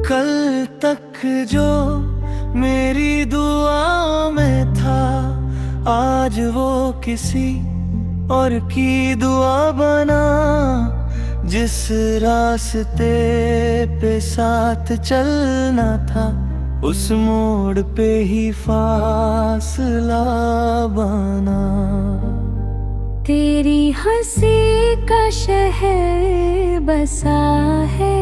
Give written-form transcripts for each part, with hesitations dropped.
कल तक जो मेरी दुआ में था, आज वो किसी और की दुआ बना। जिस रास्ते पे साथ चलना था, उस मोड़ पे ही फासला बना। तेरी हंसी का शहर बसा है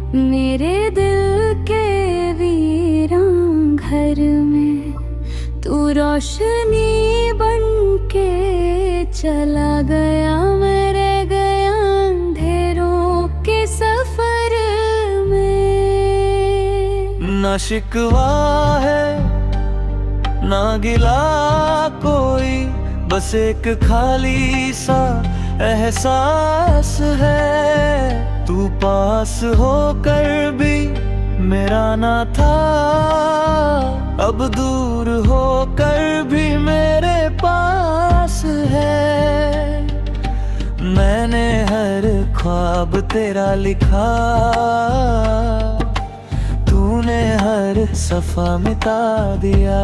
मेरे दिल के वीरान घर में। तू रोशनी बन के चला गया, मैं रह गया अंधेरों के सफर में। ना शिकवा है ना गिला कोई, बस एक खाली सा एहसास है। तू पास होकर भी मेरा ना था, अब दूर होकर भी मेरे पास है। मैंने हर ख्वाब तेरा लिखा, तूने हर सफा मिटा दिया।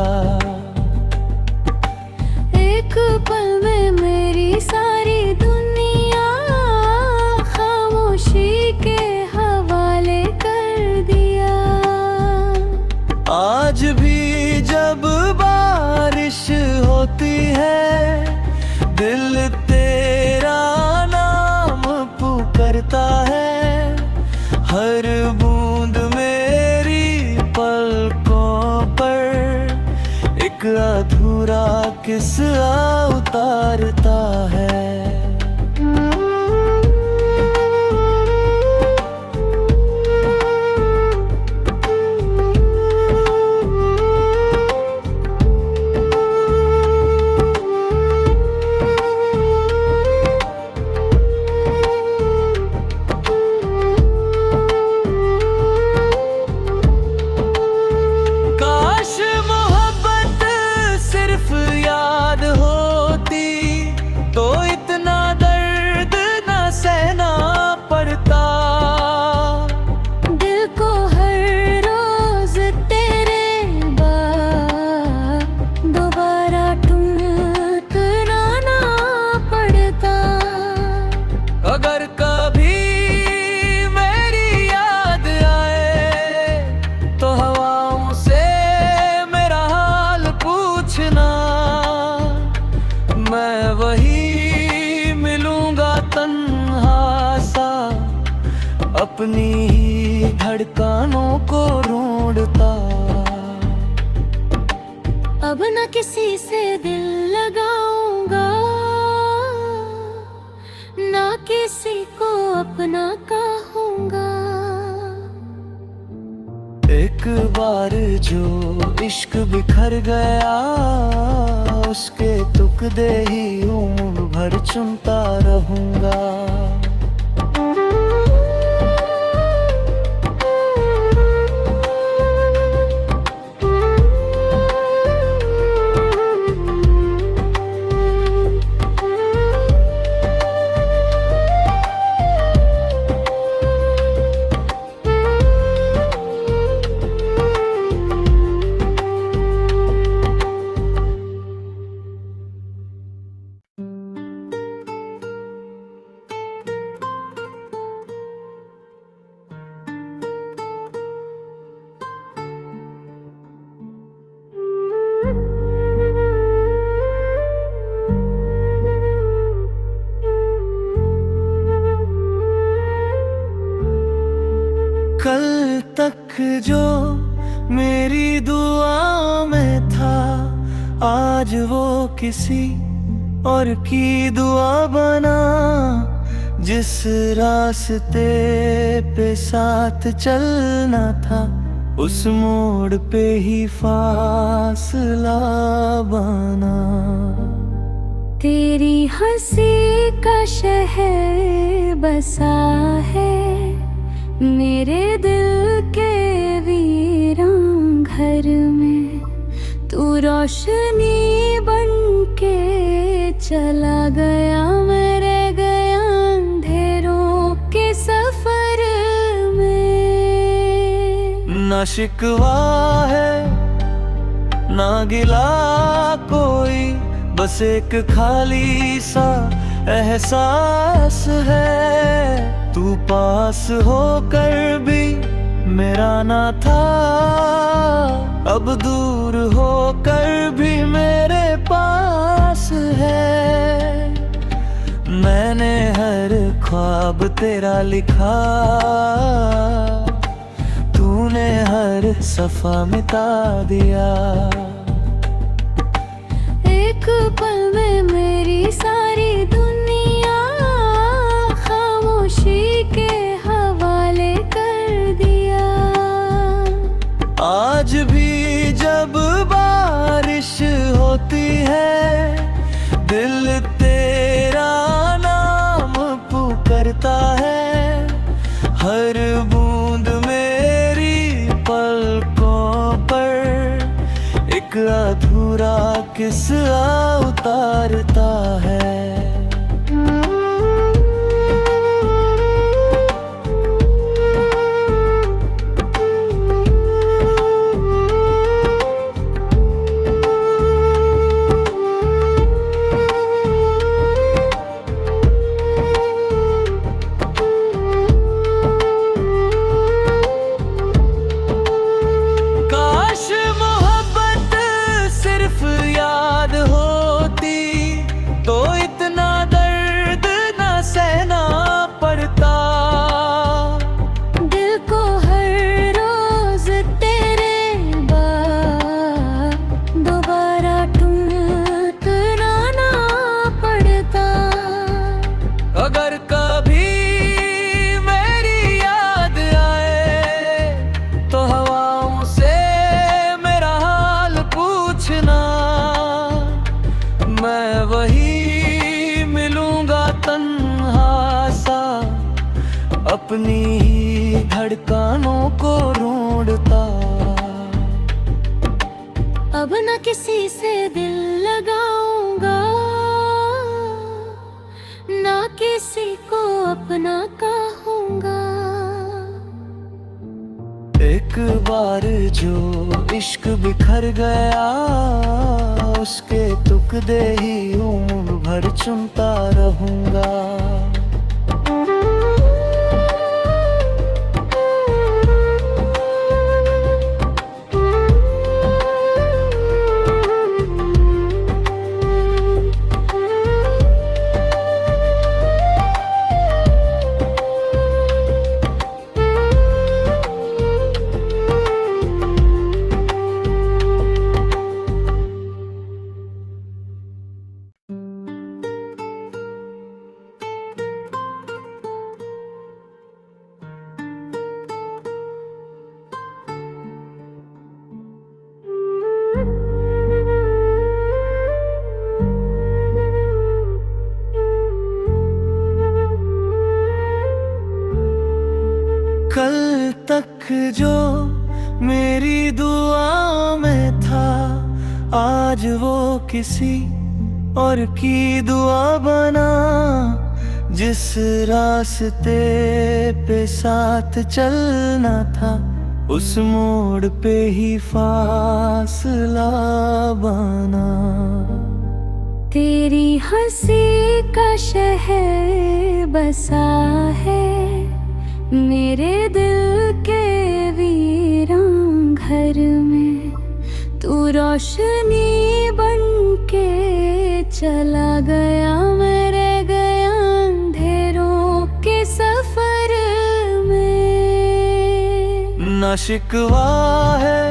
एक पल में मेरी सारी दुनिया खामोशी के हवाले कर दिया। आज भी जब बारिश होती है, दिल तेरा नाम पुकारता है। हर बूंद मेरी पलकों पर एक अधूरा किस्सा उतारता है। अगर कभी मेरी याद आए तो हवाओं से मेरा हाल पूछना। मैं वही मिलूंगा तन्हा सा, अपनी ही धड़कनों को ढूंढता। अब न किसी से दिल लगाऊंगा, ना किसी को अपना कहूंगा। एक बार जो इश्क बिखर गया, उसके तुकड़े ही उम्र भर चुनता रहूंगा। कल तक जो मेरी दुआ में था, आज वो किसी और की दुआ बना। जिस रास्ते पे साथ चलना था, उस मोड़ पे ही फासला बना। तेरी हंसी का शहर बसा है मेरे दिल के वीरान घर में। तू रोशनी बन के चला गया, मैं रह गया अंधेरों के सफर में। ना शिकवा है ना गिला कोई, बस एक खाली सा एहसास है। तू पास होकर भी मेरा ना था, अब दूर होकर भी मेरे पास है। मैंने हर ख्वाब तेरा लिखा, तूने हर सफा मिटा दिया। एक पल में मेरी सारी दुनिया खामोशी के हवाले कर दिया। आज भी जब बारिश होती है, दिल तेरा नाम पुकारता है। हर बूंद मेरी पलकों पर एक अधूरा किस्सा उतारता है। अगर कभी मेरी याद आए तो हवाओं से मेरा हाल पूछना। मैं वही मिलूंगा तन्हा सा, अपनी ही धड़कनों को ढूंढता। अब न किसी से दिल लगाऊंगा, ना किसी को अपना कहूंगा। एक बार जो इश्क बिखर गया, उसके टुकड़े ही उम्र भर चुनता रहूंगा। कल तक जो मेरी दुआ में था, आज वो किसी और की दुआ बना। जिस रास्ते पे साथ चलना था, उस मोड़ पे ही फासला बना। तेरी हंसी का शहर बसा है मेरे दिल के वीरान घर में। तू रोशनी बन के चला गया, मैं रह गया अंधेरों के सफर में। ना शिकवा है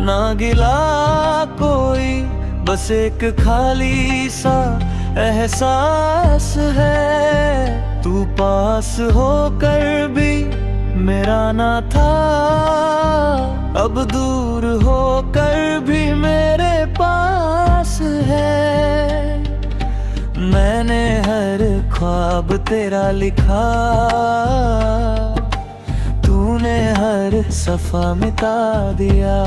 ना गिला कोई, बस एक खाली सा एहसास है। तू पास होकर भी मेरा ना था, अब दूर होकर भी मेरे पास है। मैंने हर ख्वाब तेरा लिखा, तूने हर सफा मिटा दिया।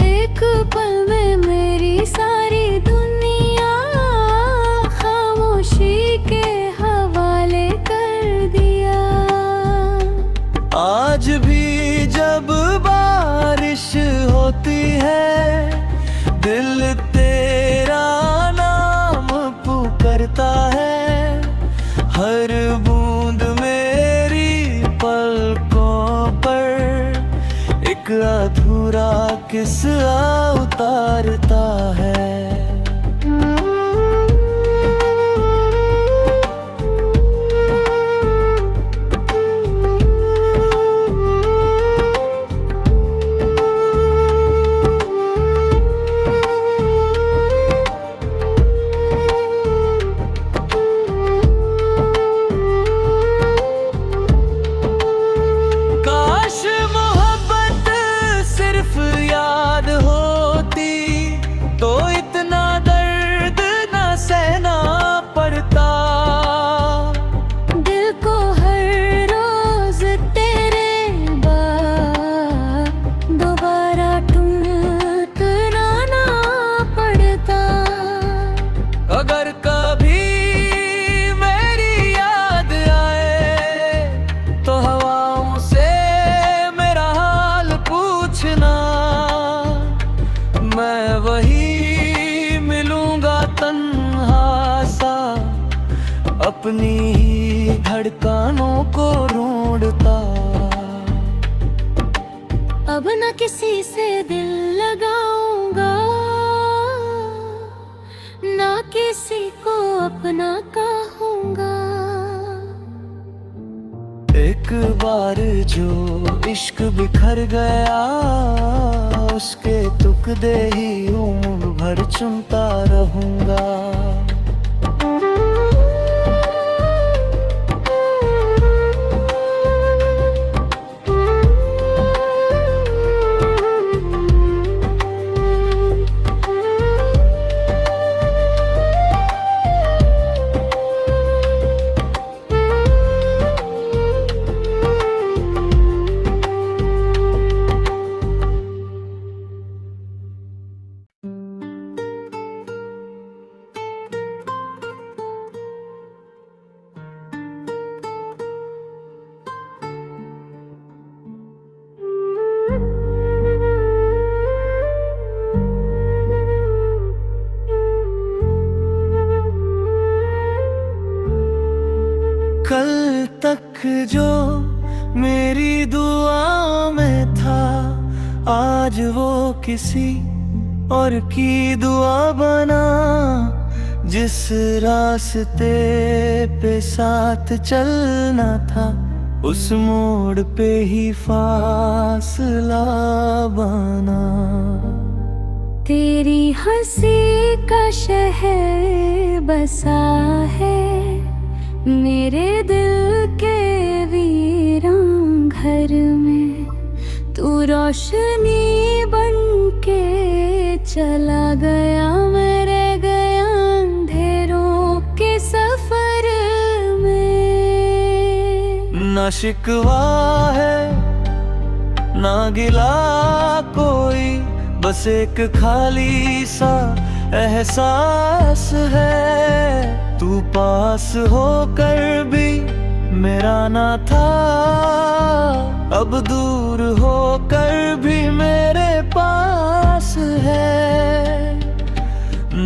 एक पल में मेरी सारी दुनिया खामोशी के हवाले कर दिया। उतारता है। काश मोहब्बत सिर्फ याद होती तो इतना दर्द न सहना पड़ता। दिल को हर रोज तेरे बाद दोबारा टूटना पड़ता। अगर कभी मेरी याद आए तो हवाओं से मेरा हाल पूछना। मैं वही मिलूंगा तन्हा सा अपनी ही धड़कनों को ढूंढता। अब न किसी से दिल लगाऊंगा, ना किसी को अपना कहूंगा। एक बार जो इश्क बिखर गया उसके टुकड़े ही उम्र भर चुनता रहूंगा। कल तक जो मेरी दुआ में था आज वो किसी और की दुआ बना। जिस रास्ते पे साथ चलना था उस मोड़ पे ही फासला बना। तेरी हंसी का शहर बसा है मेरे दिल के वीरान घर में। तू रोशनी बन के चला गया, मैं रह गया अंधेरों के सफर में। ना शिकवा है ना गिला कोई, बस एक खाली सा एहसास है। तू पास होकर भी मेरा ना था, अब दूर होकर भी मेरे पास है।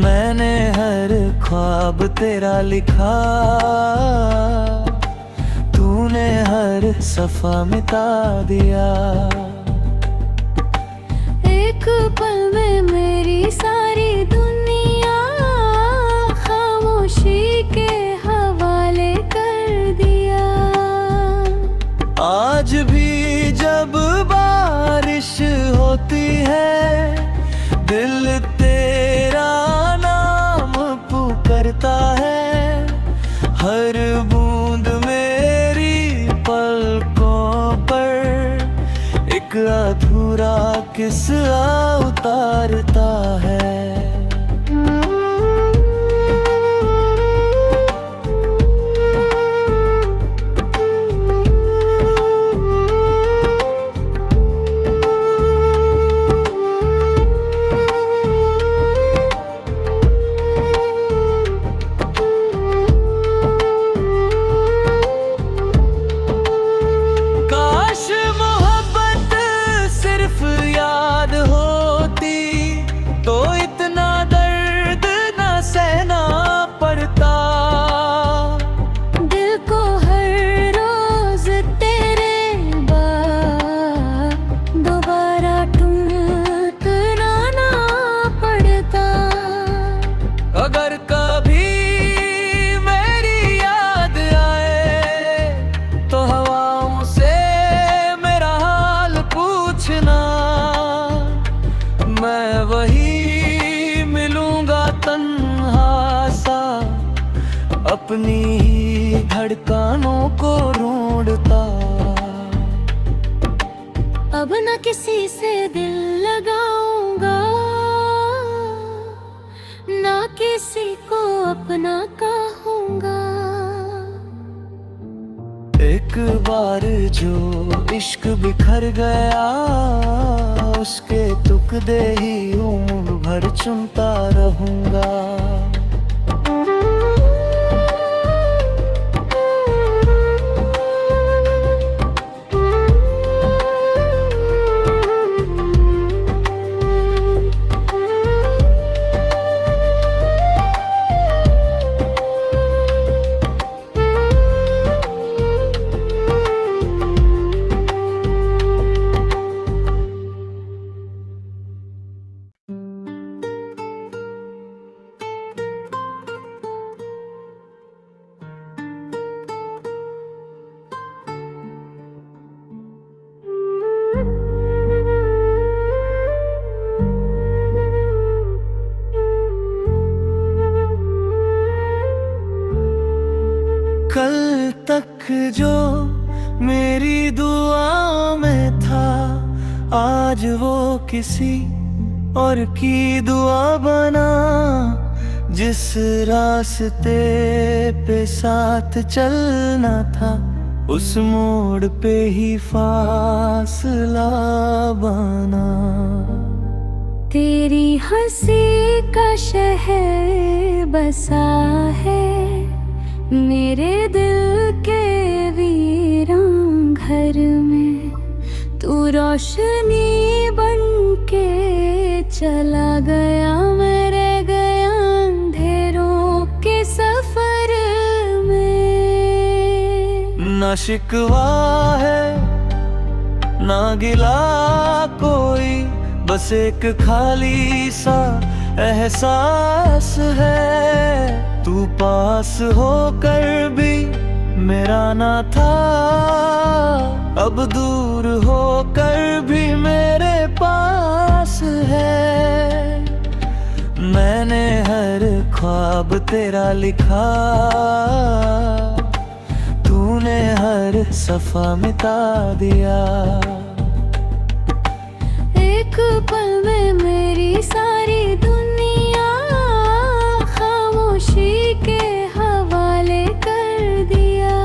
मैंने हर ख्वाब तेरा लिखा, तूने हर सफा मिटा दिया। एक पल में मेरी सारी दुनिया खामोशी के हवाले कर दिया। आज भी जब बारिश होती है दिल तेरा नाम पुकारता है। हर बूंद मेरी पलकों पर एक अधूरा किस्सा उतारता है। तो अगर कभी मेरी याद आए तो हवाओं से मेरा हाल पूछना, मैं वही मिलूंगा तन्हा सा, अपनी ही धड़कनों को ढूंढता। अब न किसी से दिल लगाऊंगा, ना किसी को अपना कहूंगा। एक बार जो इश्क बिखर गया, उसके टुकड़े ही उम्र भर चुनता रहूंगा। कल तक जो मेरी दुआ में था, आज वो किसी और की दुआ बना। जिस रास्ते पे साथ चलना था, उस मोड़ पे ही फासला बना। तेरी हंसी का शहर बसा है मेरे दिल के वीरान घर में। तू रोशनी बन के चला गया, मैं रह गया अंधेरों के सफर में। ना शिकवा है ना गिला कोई, बस एक खाली सा एहसास है। तू पास होकर भी मेरा ना था, अब दूर होकर भी मेरे पास है। मैंने हर ख्वाब तेरा लिखा, तूने हर सफा मिटा दिया। एक पल में मेरी सारी दुनिया खामोशी के हवाले कर दिया।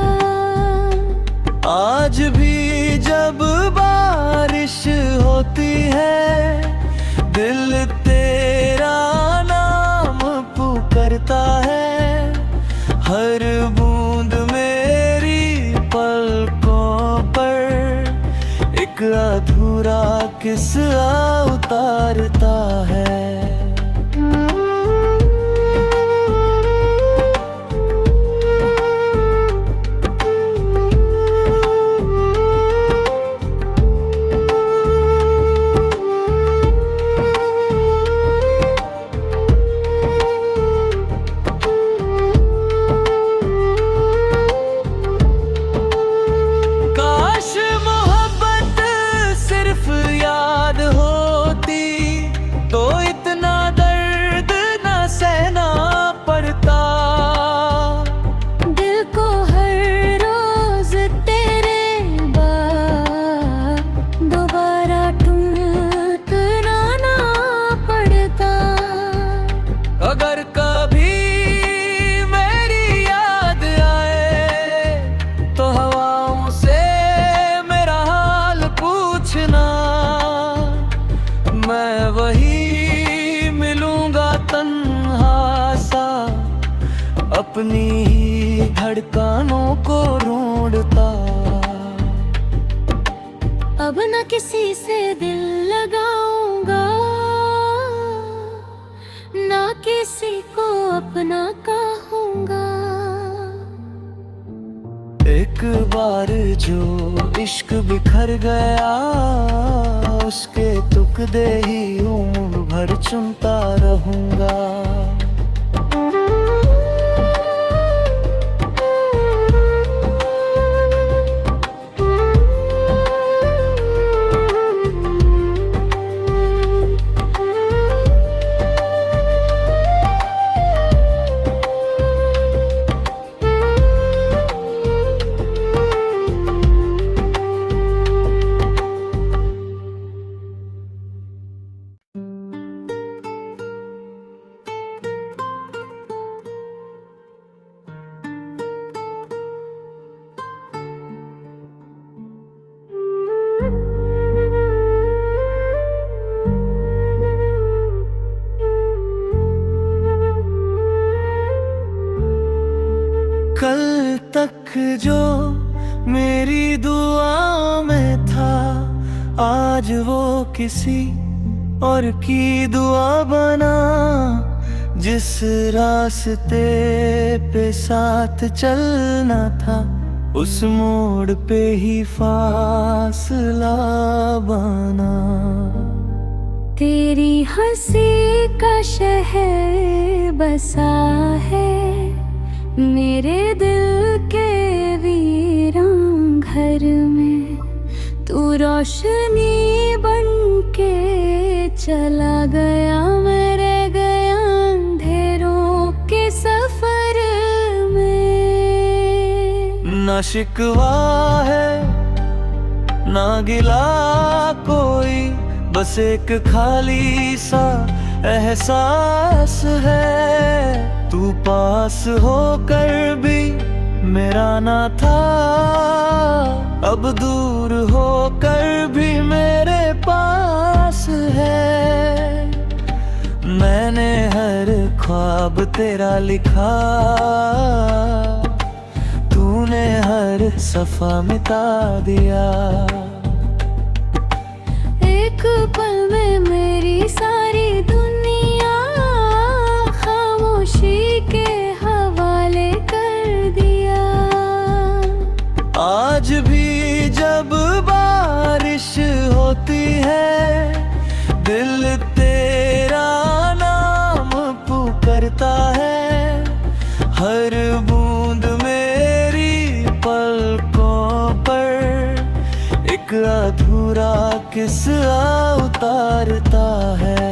आज भी जब बारिश होती है, दिल तेरा नाम पुकारता है। हर बूंद मेरी पलकों पर एक अधूरा किस्सा उतारता है। अगर कभी मेरी याद आए तो हवाओं से मेरा हाल पूछना, मैं वही मिलूंगा तन्हा सा, अपनी ही धड़कनों को ढूंढता। अब न किसी से दिल लगाऊंगा, ना किसी को अपना कहूंगा। एक बार जो इश्क बिखर गया, उसके टुकड़े ही उम्र भर चुनता रहूंगा। कल तक जो मेरी दुआ में था, आज वो किसी और की दुआ बना। जिस रास्ते पे साथ चलना था, उस मोड़ पे ही फासला बना। तेरी हंसी का शहर बसा है मेरे दिल के वीरान घर में। तू रोशनी बन के चला गया, मैं रह गया अंधेरों के सफर में। ना शिकवा है ना गिला कोई, बस एक खाली सा एहसास है। तू पास होकर भी मेरा ना था, अब दूर होकर भी मेरे पास है। मैंने हर ख्वाब तेरा लिखा, तूने हर सफा मिटा दिया। एक पल में मेरी सारी दुनिया खामोशी के हवाले कर दिया। आज भी जब बारिश होती है, दिल तेरा नाम पुकारता है। हर बूंद मेरी पलकों पर एक अधूरा किस्सा उतारता है।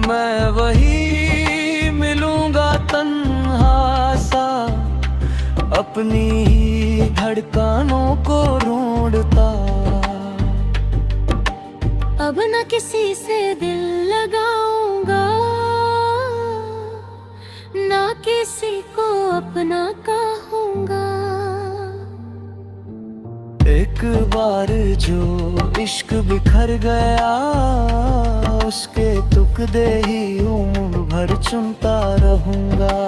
मैं वही मिलूंगा तन्हा सा, अपनी ही धड़कनों को ढूंढता। अब न किसी से दिल लगाऊंगा, ना किसी को अपना कहूंगा। एक बार जो इश्क बिखर गया, उसके टुकड़े ही उम्र भर चुनता रहूंगा।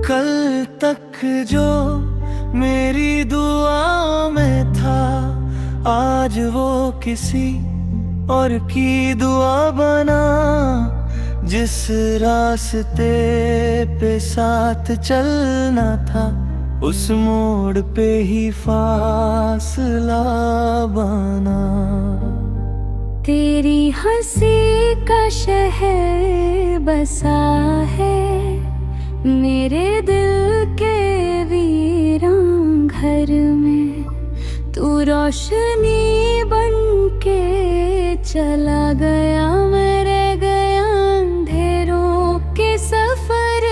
कल तक जो मेरी दुआ में था, आज वो किसी और की दुआ बना। जिस रास्ते पे साथ चलना था, उस मोड़ पे ही फासला बना। तेरी हंसी का शहर बसा है मेरे दिल के वीरान घर में। तू रोशनी बन के चला गया, मैं रह गया अंधेरों के सफर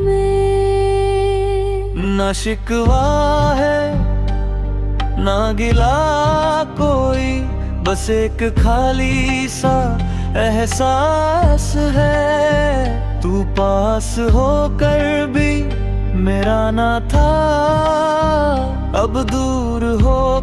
में। ना शिकवा है ना गिला कोई, बस एक खाली सा एहसास है। तू पास होकर भी मेरा ना था, अब दूर हो